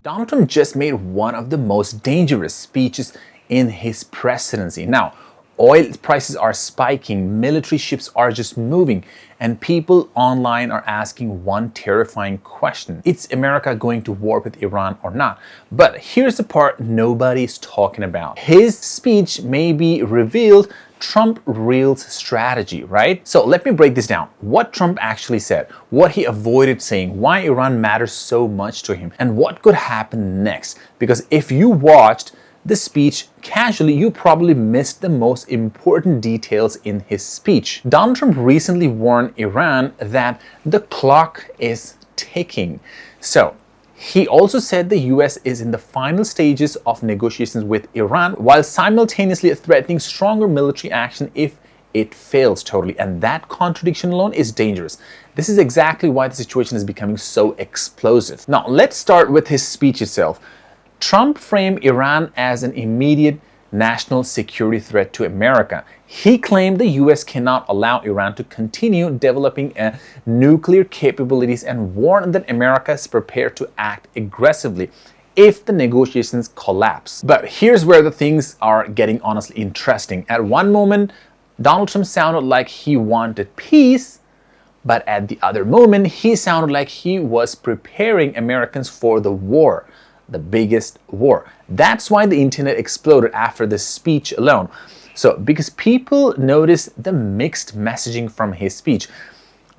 Donald Trump just made one of the most dangerous speeches in his presidency. Now, oil prices are spiking, military ships are just moving, and people online are asking one terrifying question. Is America going to war with Iran or not? But here's the part nobody's talking about. His speech may be revealed Trump's real strategy, right? So let me break this down. What Trump actually said, what he avoided saying, why Iran matters so much to him, and what could happen next. Because if you watched the speech casually, you probably missed the most important details in his speech. Donald Trump recently warned Iran that the clock is ticking. So he also said the US is in the final stages of negotiations with Iran while simultaneously threatening stronger military action if it fails totally. And that contradiction alone is dangerous. This is exactly why the situation is becoming so explosive. Now, let's start with his speech itself. Trump framed Iran as an immediate national security threat to America. He claimed the US cannot allow Iran to continue developing nuclear capabilities and warned that America is prepared to act aggressively if the negotiations collapse. But here's where the things are getting honestly interesting. At one moment, Donald Trump sounded like he wanted peace, but at the other moment, he sounded like he was preparing Americans for the war. The biggest war. That's why the internet exploded after the speech alone. So, because people noticed the mixed messaging from his speech,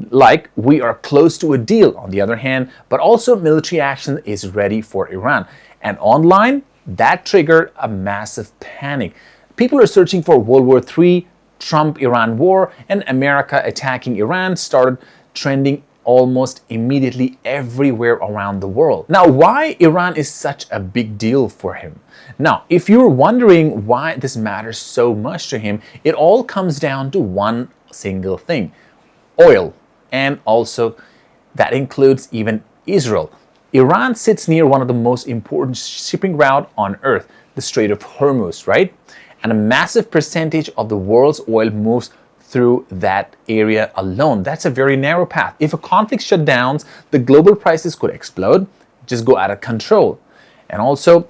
like we are close to a deal on the other hand, but also military action is ready for Iran. And online, that triggered a massive panic. People are searching for World War III, Trump-Iran war, and America attacking Iran started trending almost immediately everywhere around the world. Now, why Iran is such a big deal for him? Now, if you're wondering why this matters so much to him, it all comes down to one single thing: oil. And also, that includes even Israel. Iran sits near one of the most important shipping routes on earth, the Strait of Hormuz, right? And a massive percentage of the world's oil moves through that area alone. That's a very narrow path. If a conflict shut down, the global prices could explode, just go out of control. And also,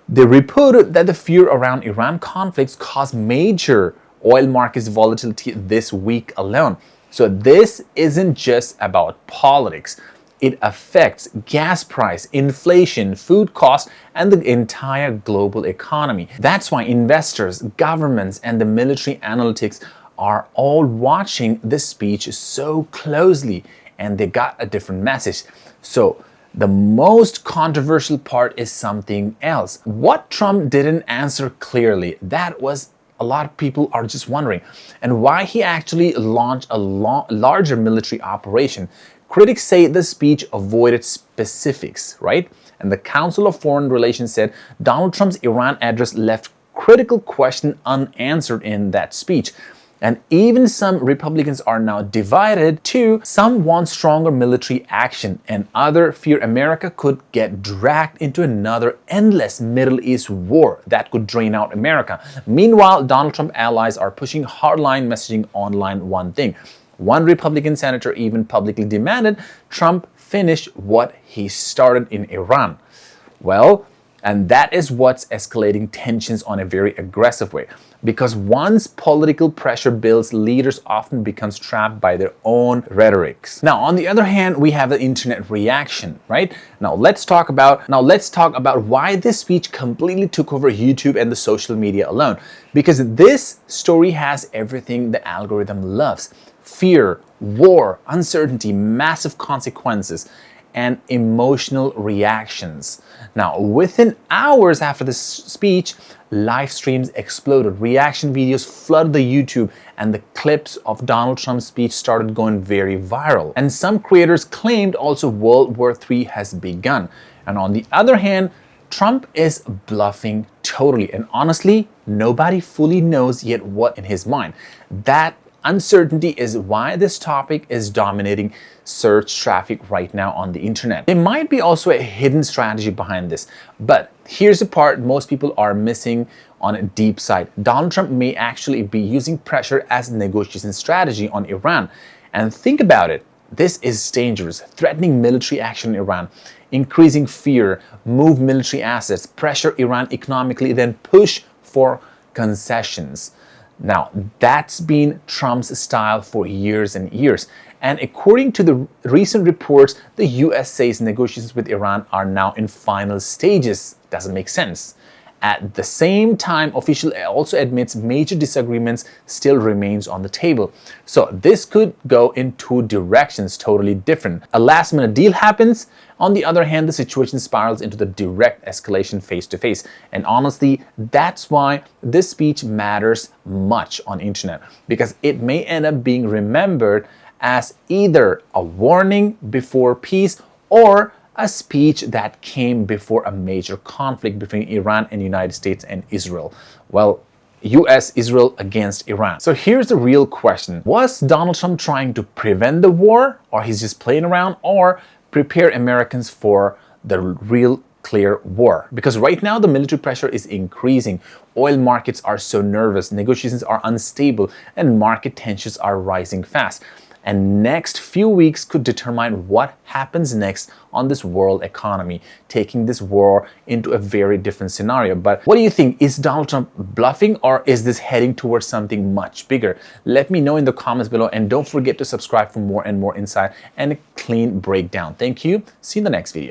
they reported that the fear around Iran conflicts caused major oil markets volatility this week alone. So this isn't just about politics. It affects gas price, inflation, food costs, and the entire global economy. That's why investors, governments, and the military analytics are all watching this speech so closely, and they got a different message. So the most controversial part is something else. What Trump didn't answer clearly, that was a lot of people are just wondering, and why he actually launched a larger military operation. Critics say the speech avoided specifics, right? And the Council of Foreign Relations said Donald Trump's Iran address left critical questions unanswered in that speech. And even some Republicans are now divided too. Some want stronger military action, and others fear America could get dragged into another endless Middle East war that could drain out America. Meanwhile, Donald Trump allies are pushing hardline messaging online. One thing. One Republican senator even publicly demanded Trump finish what he started in Iran. Well, and that is what's escalating tensions on a very aggressive way. Because once political pressure builds, leaders often become trapped by their own rhetorics. Now, on the other hand, we have the internet reaction, right? Now let's talk about why this speech completely took over YouTube and the social media alone. Because this story has everything the algorithm loves: fear, war, uncertainty, massive consequences, and emotional reactions. Now, within hours after this speech, live streams exploded, reaction videos flooded the YouTube, and the clips of Donald Trump's speech started going very viral. And some creators claimed also World War III has begun. And on the other hand, Trump is bluffing totally. And honestly, nobody fully knows yet what in his mind. That uncertainty is why this topic is dominating search traffic right now on the internet. There might be also a hidden strategy behind this, but here's the part most people are missing on a deep side. Donald Trump may actually be using pressure as a negotiation strategy on Iran. And think about it. This is dangerous, threatening military action in Iran, increasing fear, move military assets, pressure Iran economically, then push for concessions. Now, that's been Trump's style for years and years. And according to the recent reports, the US says negotiations with Iran are now in final stages. Doesn't make sense. At the same time, official also admits major disagreements still remains on the table. So this could go in two directions, totally different. A last minute deal happens. On the other hand, the situation spirals into the direct escalation face to face. And honestly, that's why this speech matters much on internet, because it may end up being remembered as either a warning before peace or a speech that came before a major conflict between Iran and the United States and Israel. Well, US, Israel against Iran. So here's the real question. Was Donald Trump trying to prevent the war, or he's just playing around, or prepare Americans for the real clear war? Because right now the military pressure is increasing. Oil markets are so nervous, negotiations are unstable, and market tensions are rising fast. And next few weeks could determine what happens next on this world economy, taking this war into a very different scenario. But what do you think? Is Donald Trump bluffing, or is this heading towards something much bigger? Let me know in the comments below, and don't forget to subscribe for more and more insight and a clean breakdown. Thank you. See you in the next video.